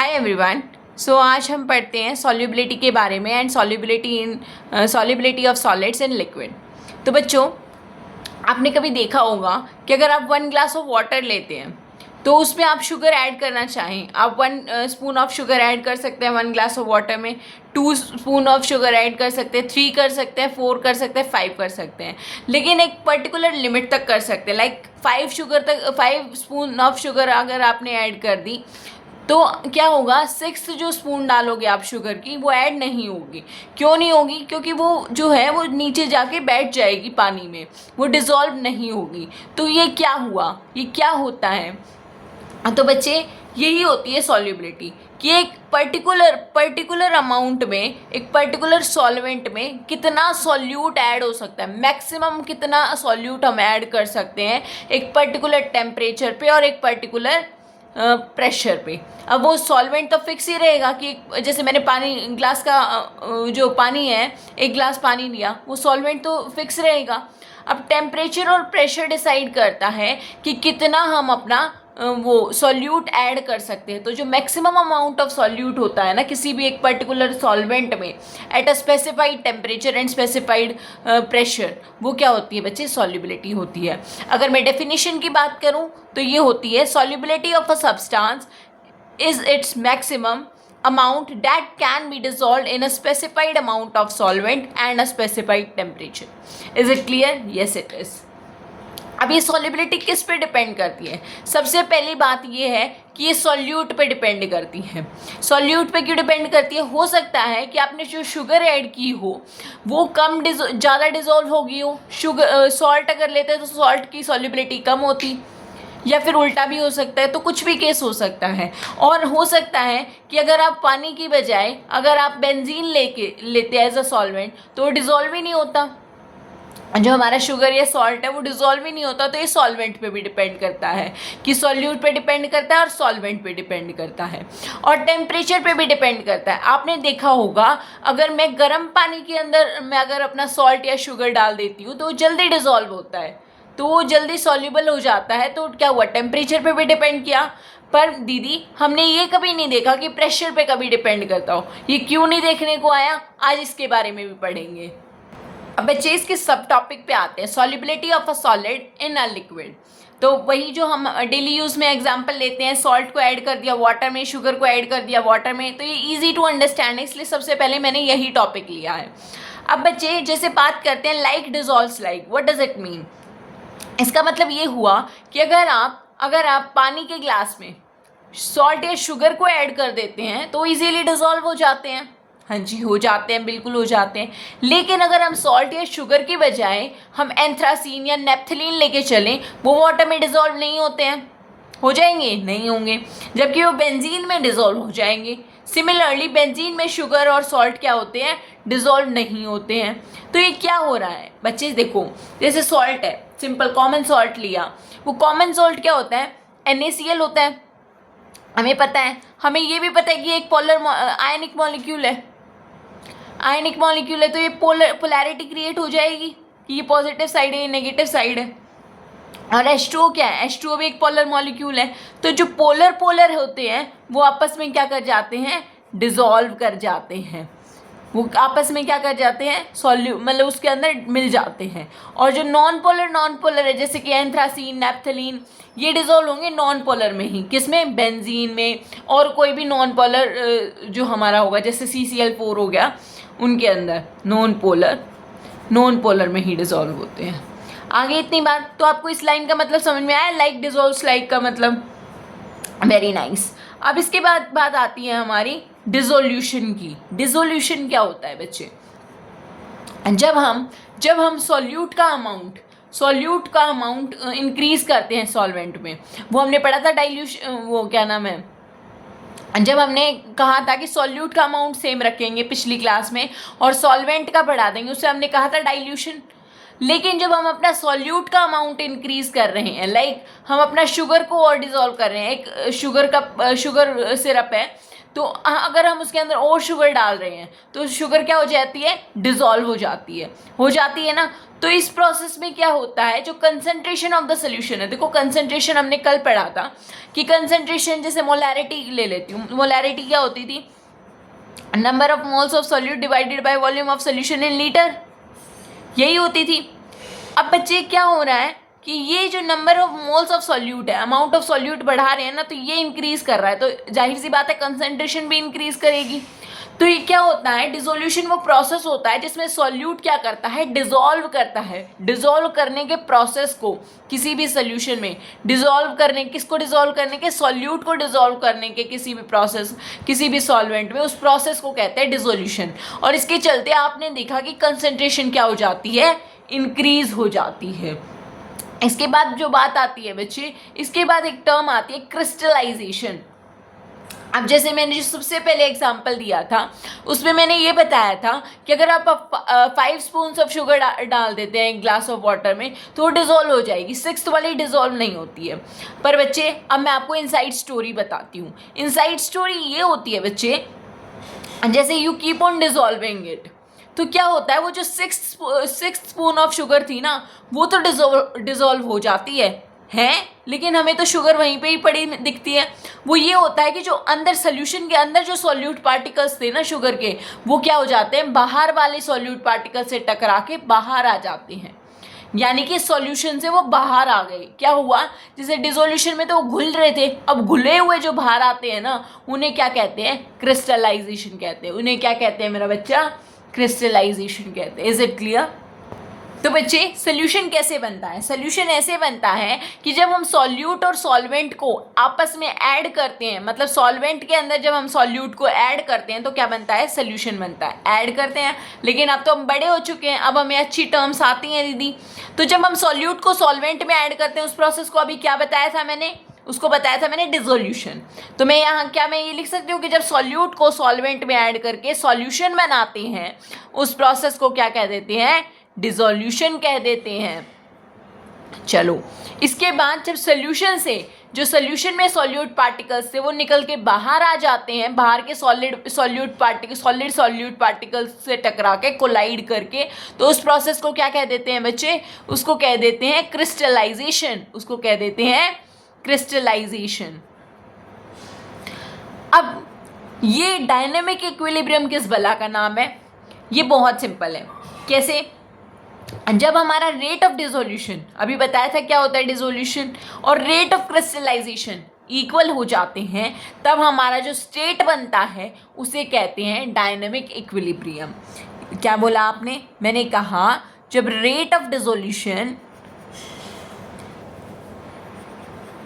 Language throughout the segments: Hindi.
Hi everyone. आज हम पढ़ते हैं सॉल्युबिलिटी के बारे में and solubility of solids in liquid. तो बच्चों, आपने कभी देखा होगा कि अगर आप 1 ग्लास ऑफ वाटर लेते हैं तो उसमें आप शुगर ऐड करना चाहें, आप 1 स्पून ऑफ शुगर ऐड कर सकते हैं 1 ग्लास ऑफ वाटर में, 2 स्पून ऑफ शुगर ऐड कर सकते हैं, 3 कर सकते हैं, 4 कर सकते हैं, 5 कर सकते हैं, लेकिन एक पर्टिकुलर लिमिट तक कर सकते हैं। लाइक 5 स्पून ऑफ शुगर अगर आपने ऐड कर दी तो क्या होगा, 6th जो स्पून डालोगे आप शुगर की वो ऐड नहीं होगी। क्यों नहीं होगी? क्योंकि वो जो है वो नीचे जाके बैठ जाएगी पानी में, वो डिज़ोल्व नहीं होगी। तो ये क्या हुआ, ये क्या होता है? तो बच्चे, यही होती है सॉल्युबिलिटी कि एक पर्टिकुलर अमाउंट में, एक पर्टिकुलर सॉल्वेंट में कितना सॉल्यूट ऐड हो सकता है, मैक्सिमम कितना सॉल्यूट हम ऐड कर सकते हैं एक पर्टिकुलर टेम्परेचर पे और एक पर्टिकुलर प्रेशर पे। अब वो सॉल्वेंट तो फिक्स ही रहेगा कि जैसे मैंने पानी ग्लास का जो पानी है, 1 ग्लास पानी लिया, वो सॉल्वेंट तो फिक्स रहेगा। अब टेम्परेचर और प्रेशर डिसाइड करता है कि कितना हम अपना वो सॉल्यूट ऐड कर सकते हैं। तो जो मैक्सिमम अमाउंट ऑफ सॉल्यूट होता है ना किसी भी एक पर्टिकुलर सॉल्वेंट में at a specified temperature and specified pressure, वो क्या होती है बच्चे? सॉल्युबिलिटी होती है। अगर मैं डेफिनेशन की बात करूं तो ये होती है, solubility of a substance is its maximum amount that can be dissolved in a specified amount of solvent and a specified temperature. Is it clear? Yes, it is. अब ये सॉल्युबिलिटी किस पे डिपेंड करती है? सबसे पहली बात ये है कि ये सॉल्यूट पे डिपेंड करती है। सॉल्यूट पे क्यों डिपेंड करती है? हो सकता है कि आपने जो शुगर ऐड की हो वो ज़्यादा डिज़ोल्व होगी हो। सॉल्ट अगर लेते हैं तो सॉल्ट की सॉल्युबिलिटी कम होती, या फिर उल्टा भी हो सकता है। तो कुछ भी केस हो सकता है। और हो सकता है कि अगर आप पानी की बजाय अगर आप बेंजीन लेते एज अ सॉल्वेंट तो वो डिज़ोल्व ही नहीं होता, जो हमारा शुगर या सॉल्ट है वो डिज़ोल्व ही नहीं होता। तो ये सॉल्वेंट पे भी डिपेंड करता है कि सॉल्यूट पे डिपेंड करता है और सॉल्वेंट पे डिपेंड करता है, और टेम्परेचर पे भी डिपेंड करता है। आपने देखा होगा, अगर मैं गर्म पानी के अंदर मैं अगर अपना सॉल्ट या शुगर डाल देती हूँ तो वो जल्दी डिज़ोल्व होता है, तो वो जल्दी सॉल्युबल हो जाता है। तो क्या हुआ, टेम्परेचर पे भी डिपेंड किया। पर दीदी, हमने ये कभी नहीं देखा कि प्रेशर पे कभी डिपेंड करता हो। ये क्यों नहीं देखने को आया? आज इसके बारे में भी पढ़ेंगे। अब बच्चे, इसके सब टॉपिक पे आते हैं, solubility of a solid in a liquid. तो वही जो हम डेली यूज़ में एग्जांपल लेते हैं, सॉल्ट को ऐड कर दिया वाटर में, शुगर को ऐड कर दिया वाटर में, तो ये इजी टू अंडरस्टैंड है, इसलिए सबसे पहले मैंने यही टॉपिक लिया है। अब बच्चे, जैसे बात करते हैं like dissolves like, what does it mean? इसका मतलब ये हुआ कि अगर आप पानी के ग्लास में सॉल्ट या शुगर को ऐड कर देते हैं तो इजीली डिज़ोल्व हो जाते हैं। हाँ जी, हो जाते हैं, बिल्कुल हो जाते हैं। लेकिन अगर हम सॉल्ट या शुगर की बजाय हम एंथ्रासीन या नेप्थलीन लेके चलें, वो वाटर में डिज़ोल्व नहीं होते हैं। हो जाएंगे? नहीं होंगे, जबकि वो बेंजीन में डिज़ोल्व हो जाएंगे। सिमिलरली बेंजीन में शुगर और सॉल्ट क्या होते हैं? डिज़ोल्व नहीं होते हैं। तो ये क्या हो रहा है बच्चे? देखो, जैसे सॉल्ट है, सिंपल कॉमन सॉल्ट लिया, वो कॉमन सॉल्ट क्या होता है? NaCl होता है, हमें पता है। हमें ये भी पता है कि एक आयनिक मॉलिक्यूल है, आयनिक मॉलिक्यूल है, तो ये पोलैरिटी क्रिएट हो जाएगी कि ये पॉजिटिव साइड है, ये नेगेटिव साइड है। और H2O क्या है? H2O भी एक पोलर मॉलिक्यूल है। तो जो पोलर होते हैं वो आपस में क्या कर जाते हैं? डिज़ोल्व कर जाते हैं। वो आपस में क्या कर जाते हैं? मतलब उसके अंदर मिल जाते हैं। और जो नॉन पोलर है, जैसे कि एंथ्रासीन, नेप्थलीन, ये डिज़ोल्व होंगे नॉन पोलर में ही। किसमें? बेंजीन में। और कोई भी नॉन पोलर जो हमारा होगा, जैसे CCl4 हो गया, उनके अंदर नॉन पोलर में ही डिज़ोल्व होते हैं। आगे इतनी बात तो आपको इस लाइन का मतलब समझ में आया, लाइक डिज़ोल्व्स लाइक का मतलब? Very nice. अब इसके बाद बात आती है हमारी डिसोल्यूशन की। डिसोल्यूशन क्या होता है बच्चे? जब हम सॉल्यूट का अमाउंट इंक्रीज करते हैं सॉल्वेंट में, वो हमने पढ़ा था डाइल्यूशन, वो क्या नाम है, जब हमने कहा था कि सॉल्यूट का अमाउंट सेम रखेंगे पिछली क्लास में और सॉल्वेंट का बढ़ा देंगे, उससे हमने कहा था डाइल्यूशन। लेकिन जब हम अपना सॉल्यूट का अमाउंट इंक्रीज कर रहे हैं, लाइक हम अपना शुगर को और डिज़ोल्व कर रहे हैं, एक शुगर सिरप है, तो अगर हम उसके अंदर और शुगर डाल रहे हैं तो शुगर क्या हो जाती है, डिजॉल्व हो जाती है ना। तो इस प्रोसेस में क्या होता है, जो कंसंट्रेशन ऑफ द सोल्यूशन है, देखो कंसंट्रेशन हमने कल पढ़ा था कि कंसंट्रेशन, जैसे मोलैरिटी ले लेती हूँ, मोलैरिटी क्या होती थी, number of moles of solute divided by volume of solution in litre, यही होती थी। अब बच्चे क्या हो रहा है कि ये जो number of moles of solute है, अमाउंट ऑफ सॉल्यूट बढ़ा रहे हैं ना, तो ये इंक्रीज कर रहा है, तो जाहिर सी बात है कंसंट्रेशन भी इंक्रीज करेगी। तो ये क्या होता है, डिसोल्यूशन वो प्रोसेस होता है जिसमें सॉल्यूट क्या करता है, डिसॉल्व करता है। डिसॉल्व करने के प्रोसेस को किसी भी सोल्यूशन में डिसॉल्व करने, किसको डिसॉल्व करने के, सॉल्यूट को डिसॉल्व करने के किसी भी प्रोसेस, किसी भी सॉल्वेंट में, उस प्रोसेस को कहते हैं डिसोल्यूशन। और इसके चलते आपने देखा कि कंसंट्रेशन क्या हो जाती है, इंक्रीज हो जाती है। इसके बाद जो बात आती है बच्चे, इसके बाद एक टर्म आती है क्रिस्टलाइजेशन। अब जैसे मैंने जो सबसे पहले एग्जांपल दिया था उसमें मैंने ये बताया था कि अगर आप 5 स्पून ऑफ शुगर डाल देते हैं एक ग्लास ऑफ वाटर में तो वो डिज़ोल्व हो जाएगी, 6th वाली डिज़ोल्व नहीं होती है। पर बच्चे अब मैं आपको इनसाइड स्टोरी बताती हूँ। इनसाइड स्टोरी ये होती है बच्चे, जैसे यू कीप ऑन डिज़ोल्विंग इट, तो क्या होता है, वो जो 6th स्पून ऑफ शुगर थी ना, वो तो डिज़ोल्व हो जाती है, लेकिन हमें तो शुगर वहीं पे ही पड़ी दिखती है। वो ये होता है कि जो अंदर सोल्यूशन के अंदर जो सॉल्यूट पार्टिकल्स थे ना शुगर के, वो क्या हो जाते हैं, बाहर वाले सॉल्यूट पार्टिकल से टकरा के बाहर आ जाते हैं, यानी कि सॉल्यूशन से वो बाहर आ गए। क्या हुआ, जैसे डिसोल्यूशन में तो वो घुल रहे थे, अब घुले हुए जो बाहर आते हैं ना, उन्हें क्या कहते हैं, क्रिस्टलाइजेशन कहते हैं। उन्हें क्या कहते हैं मेरा बच्चा, क्रिस्टलाइजेशन कहते हैं। Is it clear? तो बच्चे सोल्यूशन कैसे बनता है, सोल्यूशन ऐसे बनता है कि जब हम सॉल्यूट और सॉल्वेंट को आपस में ऐड करते हैं, मतलब सॉल्वेंट के अंदर जब हम सॉल्यूट को ऐड करते हैं तो क्या बनता है, सोल्यूशन बनता है। ऐड करते हैं, लेकिन अब तो हम बड़े हो चुके हैं, अब हमें अच्छी टर्म्स आती हैं दीदी। तो जब हम सॉल्यूट को सॉल्वेंट में ऐड करते हैं, उस प्रोसेस को अभी क्या बताया था मैंने, उसको बताया था मैंने डिसोल्यूशन। तो मैं यहाँ क्या मैं ये लिख सकती हूँ कि जब सॉल्यूट को सॉल्वेंट में ऐड करके सॉल्यूशन बनाते हैं, उस प्रोसेस को क्या कह देते हैं, डिसोल्यूशन कह देते हैं। चलो, इसके बाद जब सोल्यूशन से, जो सोल्यूशन में सॉल्यूट पार्टिकल्स थे वो निकल के बाहर आ जाते हैं, बाहर के सॉलिड सॉल्यूट पार्टिकल्स से टकरा के कोलाइड करके, तो उस प्रोसेस को क्या कह देते हैं बच्चे, उसको कह देते हैं क्रिस्टलाइजेशन। उसको कह देते हैं क्रिस्टलाइजेशन। अब ये डायनेमिक इक्विलिब्रियम किस बला का नाम है, ये बहुत सिंपल है। कैसे, जब हमारा रेट ऑफ डिसोल्यूशन, अभी बताया था क्या होता है डिसोल्यूशन, और रेट ऑफ क्रिस्टलाइजेशन इक्वल हो जाते हैं, तब हमारा जो स्टेट बनता है उसे कहते हैं डायनेमिक इक्विलिब्रियम। क्या बोला आपने, मैंने कहा जब rate of dissolution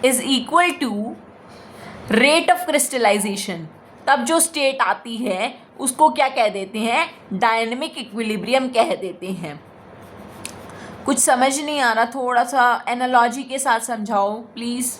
is equal to rate of crystallisation, तब जो स्टेट आती है उसको क्या कह देते हैं, डायनेमिक इक्विलिब्रियम कह देते हैं। कुछ समझ नहीं आ रहा, थोड़ा सा एनालॉजी के साथ समझाओ प्लीज़।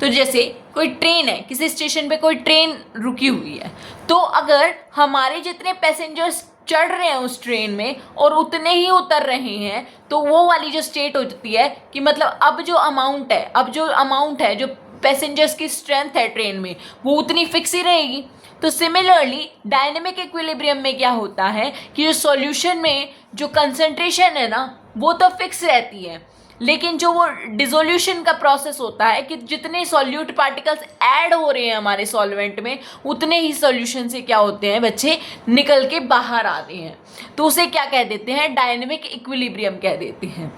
तो जैसे कोई ट्रेन है, किसी स्टेशन पे कोई ट्रेन रुकी हुई है, तो अगर हमारे जितने पैसेंजर्स चढ़ रहे हैं उस ट्रेन में और उतने ही उतर रहे हैं, तो वो वाली जो स्टेट होती है कि मतलब अब जो अमाउंट है, जो पैसेंजर्स की स्ट्रेंथ है ट्रेन में, वो उतनी फिक्स ही रहेगी। तो सिमिलरली डायनेमिक इक्विलिब्रियम में क्या होता है कि जो सॉल्यूशन में जो कंसंट्रेशन है ना, वो तो फिक्स रहती है, लेकिन जो वो डिसोल्यूशन का प्रोसेस होता है कि जितने सॉल्यूट पार्टिकल्स ऐड हो रहे हैं हमारे सॉल्वेंट में, उतने ही सॉल्यूशन से क्या होते हैं बच्चे, निकल के बाहर आ रहे हैं। तो उसे क्या कह देते हैं, डायनेमिक इक्विलिब्रियम कह देते हैं।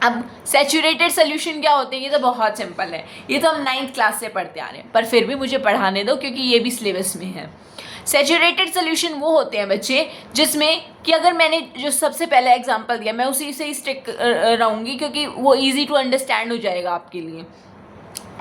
अब सैचुरेटेड सोल्यूशन क्या होते हैं, ये तो बहुत सिंपल है, ये तो हम 9th क्लास से पढ़ते आ रहे हैं, पर फिर भी मुझे पढ़ाने दो क्योंकि ये भी सिलेबस में है। सैचुरेटेड सोल्यूशन वो होते हैं बच्चे जिसमें कि अगर मैंने जो सबसे पहला एग्जांपल दिया, मैं उसी से ही स्टिक रहूँगी क्योंकि वो इजी टू अंडरस्टैंड हो जाएगा आपके लिए।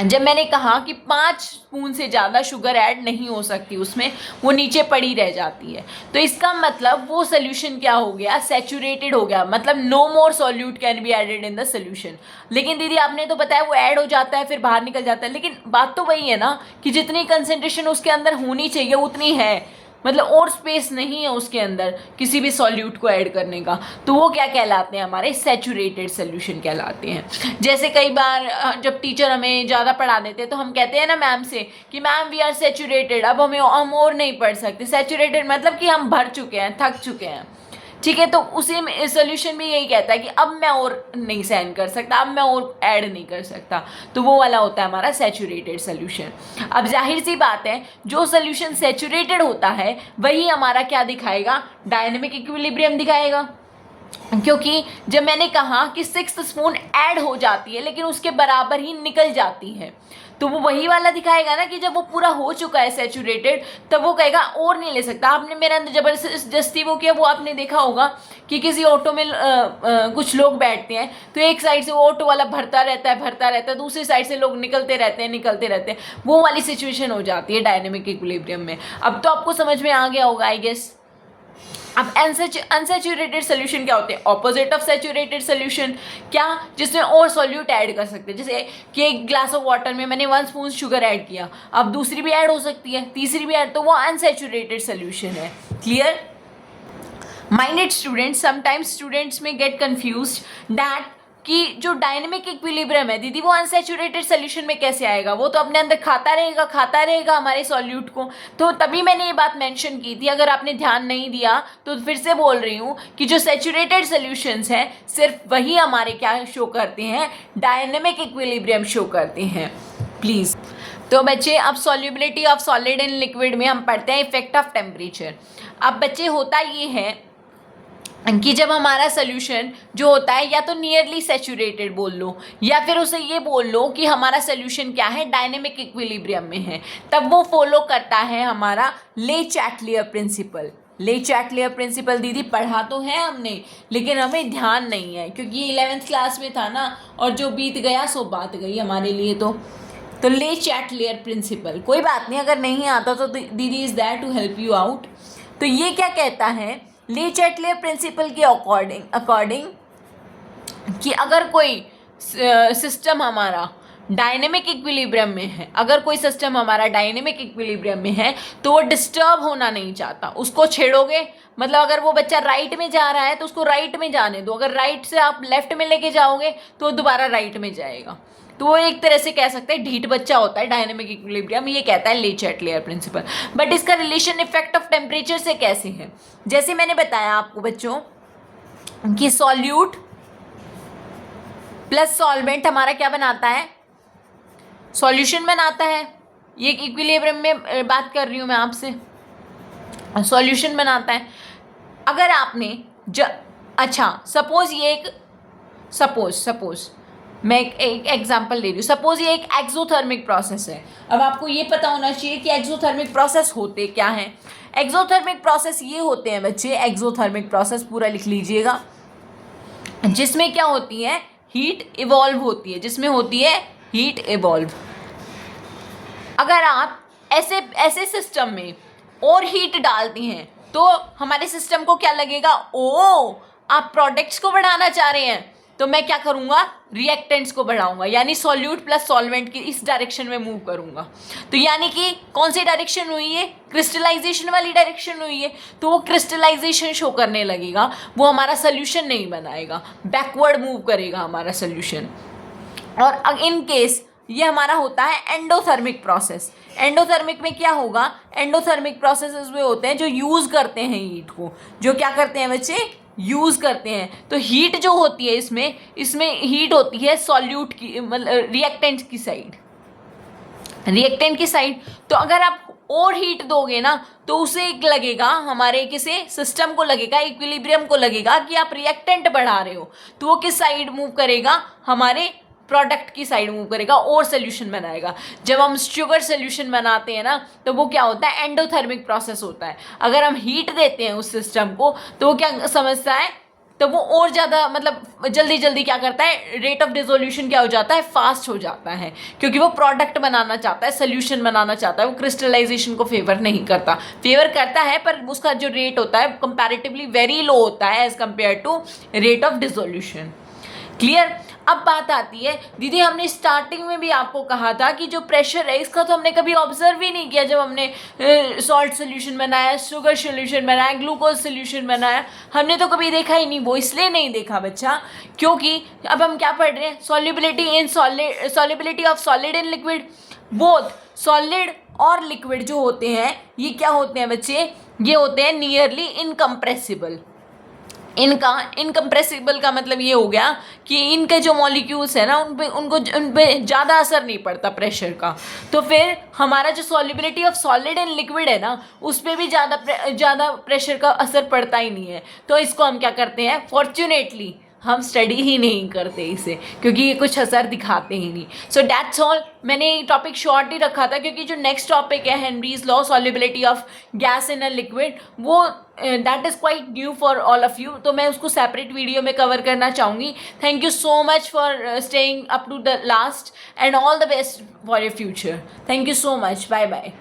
जब मैंने कहा कि 5 स्पून से ज़्यादा शुगर ऐड नहीं हो सकती उसमें, वो नीचे पड़ी रह जाती है, तो इसका मतलब वो सोल्यूशन क्या हो गया, सैचुरेटेड हो गया, मतलब no more solute can be added in the solution. लेकिन दीदी आपने तो बताया वो ऐड हो जाता है फिर बाहर निकल जाता है, लेकिन बात तो वही है ना कि जितनी कंसेंट्रेशन उसके अंदर होनी चाहिए उतनी है, मतलब और स्पेस नहीं है उसके अंदर किसी भी सॉल्यूट को ऐड करने का, तो वो क्या कहलाते हैं, हमारे सैचुरेटेड सोल्यूशन कहलाते हैं। जैसे कई बार जब टीचर हमें ज़्यादा पढ़ा देते हैं तो हम कहते हैं ना मैम से कि मैम वी आर सैचुरेटेड, अब हम और नहीं पढ़ सकते। सैचुरेटेड मतलब कि हम भर चुके हैं, थक चुके हैं, ठीक है। तो उसी में सोल्यूशन भी यही कहता है कि अब मैं और नहीं सहन कर सकता, अब मैं और ऐड नहीं कर सकता, तो वो वाला होता है हमारा सैचुरेटेड सोल्यूशन। अब जाहिर सी बात है, जो सोल्यूशन सैचुरेटेड होता है वही हमारा क्या दिखाएगा, डायनेमिक इक्विलिब्रियम दिखाएगा। क्योंकि जब मैंने कहा कि 6th स्पून ऐड हो जाती है लेकिन उसके बराबर ही निकल जाती है, तो वो वही वाला दिखाएगा ना कि जब वो पूरा हो चुका है सैचुरेटेड, तब वो कहेगा और नहीं ले सकता। आपने मेरे अंदर जबरदस्ती वो किया, वो आपने देखा होगा कि किसी ऑटो में कुछ लोग बैठते हैं तो एक साइड से वो ऑटो वाला भरता रहता है, दूसरी साइड से लोग निकलते रहते हैं, वो वाली सिचुएशन हो जाती है डायनेमिक इक्विलिब्रियम में। अब तो आपको समझ में आ गया होगा आई गेस। अब अनसैचुरेटेड सोल्यूशन क्या होते हैं, ऑपोजिट ऑफ सैचुरेटेड सोल्यूशन। क्या, जिसमें और सॉल्यूट ऐड कर सकते हैं। जैसे कि एक ग्लास ऑफ वाटर में मैंने 1 स्पून शुगर ऐड किया, अब दूसरी भी ऐड हो सकती है, तीसरी भी ऐड, तो वो अनसैचुरेटेड सोल्यूशन है। Clear? Minded students, sometimes students में गेट कंफ्यूज्ड दैट कि जो डायनेमिक इक्विलिब्रियम है दीदी, वो अनसैचुरेटेड सोल्यूशन में कैसे आएगा, वो तो अपने अंदर खाता रहेगा हमारे सॉल्यूट को। तो तभी मैंने ये बात मेंशन की थी, अगर आपने ध्यान नहीं दिया तो फिर से बोल रही हूँ कि जो सैचुरेटेड सोल्यूशंस हैं सिर्फ वही हमारे क्या शो करते हैं, डायनेमिक इक्विलिब्रियम शो करते हैं। प्लीज़, तो बच्चे अब solubility of solid in liquid में हम पढ़ते हैं इफेक्ट ऑफ टेम्परेचर। अब बच्चे होता ये है कि जब हमारा सोल्यूशन जो होता है या तो नियरली सैचुरेटेड बोल लो या फिर उसे ये बोल लो कि हमारा सोल्यूशन क्या है, डायनेमिक इक्विलिब्रियम में है, तब वो फॉलो करता है हमारा ले चैटलियर प्रिंसिपल। ले चैटलियर प्रिंसिपल दीदी पढ़ा तो है हमने, लेकिन हमें ध्यान नहीं है क्योंकि 11th क्लास में था ना, और जो बीत गया सो बात गई हमारे लिए। तो ले चैटलियर प्रिंसिपल, कोई बात नहीं, अगर नहीं आता तो दीदी is there to help you out. तो ये क्या कहता है, ले चैटलियर प्रिंसिपल के अकॉर्डिंग कि अगर कोई सिस्टम हमारा डायनेमिक इक्विलिब्रियम में है, अगर कोई सिस्टम हमारा डायनेमिक इक्विलिब्रियम में है तो वो डिस्टर्ब होना नहीं चाहता। उसको छेड़ोगे, मतलब अगर वो बच्चा राइट में जा रहा है तो उसको राइट में जाने दो, अगर राइट से आप लेफ्ट में लेके जाओगे तो दोबारा राइट में जाएगा। तो वो एक तरह से कह सकते हैं ढीठ बच्चा होता है डायनेमिक इक्विलिब्रियम, ये कहता है ले चैटलियर प्रिंसिपल। बट इसका रिलेशन इफेक्ट ऑफ टेम्परेचर से कैसे है, जैसे मैंने बताया आपको बच्चों कि सॉल्यूट प्लस सॉल्वेंट हमारा क्या बनाता है, सॉल्यूशन बनाता है। ये इक्विलिब्रियम में बात कर रही हूँ मैं आपसे, सॉल्यूशन बनाता है। अगर आपने अच्छा सपोज ये एक सपोज मैं एक एग्जांपल ले रही हूँ। सपोज ये एक एक्सोथर्मिक प्रोसेस है। अब आपको ये पता होना चाहिए कि एक्सोथर्मिक प्रोसेस होते क्या हैं। एक्सोथर्मिक प्रोसेस ये होते हैं बच्चे, एक्सोथर्मिक प्रोसेस पूरा लिख लीजिएगा, जिसमें क्या होती है, हीट इवॉल्व होती है, जिसमें होती है हीट इवॉल्व। अगर आप ऐसे सिस्टम में और हीट डालती हैं तो हमारे सिस्टम को क्या लगेगा, ओ आप प्रोडक्ट्स को बढ़ाना चाह रहे हैं, तो मैं क्या करूँगा, रिएक्टेंट्स को बढ़ाऊंगा, यानी सॉल्यूट प्लस सॉल्वेंट की इस डायरेक्शन में मूव करूँगा। तो यानी कि कौन सी डायरेक्शन हुई है, क्रिस्टलाइजेशन वाली डायरेक्शन हुई है, तो वो क्रिस्टलाइजेशन शो करने लगेगा, वो हमारा सोल्यूशन नहीं बनाएगा, बैकवर्ड मूव करेगा हमारा सोल्यूशन। और इन केस ये हमारा होता है एंडोथर्मिक प्रोसेस। एंडोथर्मिक में क्या होगा, एंडोथर्मिक प्रोसेसेस वे होते हैं जो यूज़ करते हैं हीट को, जो क्या करते हैं बच्चे, यूज़ करते हैं। तो हीट जो होती है इसमें हीट होती है सॉल्यूट की, मतलब रिएक्टेंट की साइड। तो अगर आप और हीट दोगे ना तो उसे लगेगा, हमारे किसी सिस्टम को लगेगा, इक्विलिब्रियम को लगेगा कि आप रिएक्टेंट बढ़ा रहे हो, तो वो किस साइड मूव करेगा, हमारे प्रोडक्ट की साइड मूव करेगा और सोल्यूशन बनाएगा। जब हम शुगर सोल्यूशन बनाते हैं ना तो वो क्या होता है, एंडोथर्मिक प्रोसेस होता है। अगर हम हीट देते हैं उस सिस्टम को तो वो क्या समझता है, तो वो और ज़्यादा मतलब जल्दी क्या करता है, रेट ऑफ डिसोल्यूशन क्या हो जाता है, फास्ट हो जाता है, क्योंकि वो प्रोडक्ट बनाना चाहता है, सोल्यूशन बनाना चाहता है। वो क्रिस्टलाइजेशन को फेवर नहीं करता, फेवर करता है पर उसका जो रेट होता है कंपैरेटिवली वेरी लो होता है as compare to rate of dissolution. Clear? अब बात आती है दीदी, हमने स्टार्टिंग में भी आपको कहा था कि जो प्रेशर है इसका तो हमने कभी ऑब्जर्व ही नहीं किया जब हमने सॉल्ट सोल्यूशन बनाया, शुगर सोल्यूशन बनाया, ग्लूकोज सोल्यूशन बनाया, हमने तो कभी देखा ही नहीं। वो इसलिए नहीं देखा बच्चा क्योंकि अब हम क्या पढ़ रहे हैं, solubility in solid, solubility of solid in liquid. Both solid और लिक्विड जो होते हैं ये क्या होते हैं बच्चे, ये होते हैं नियरली इनकम्प्रेसिबल। इनका इनकम्प्रेसिबल का मतलब ये हो गया कि इनके जो मॉलिक्यूल्स है ना उन पे ज़्यादा असर नहीं पड़ता प्रेशर का। तो फिर हमारा जो solubility of solid and liquid है ना उस पर भी ज़्यादा प्रेशर का असर पड़ता ही नहीं है। तो इसको हम क्या करते हैं, फॉर्चुनेटली हम स्टडी ही नहीं करते इसे, क्योंकि ये कुछ असर दिखाते ही नहीं। So that's all. मैंने ये टॉपिक शॉर्ट ही रखा था क्योंकि जो नेक्स्ट टॉपिक है Henry's law, solubility of gas in a liquid, वो that is quite new for all of you. तो मैं उसको सेपरेट वीडियो में कवर करना चाहूँगी। Thank you so much for staying up to the last and all the best for your future. Thank you so much, bye bye.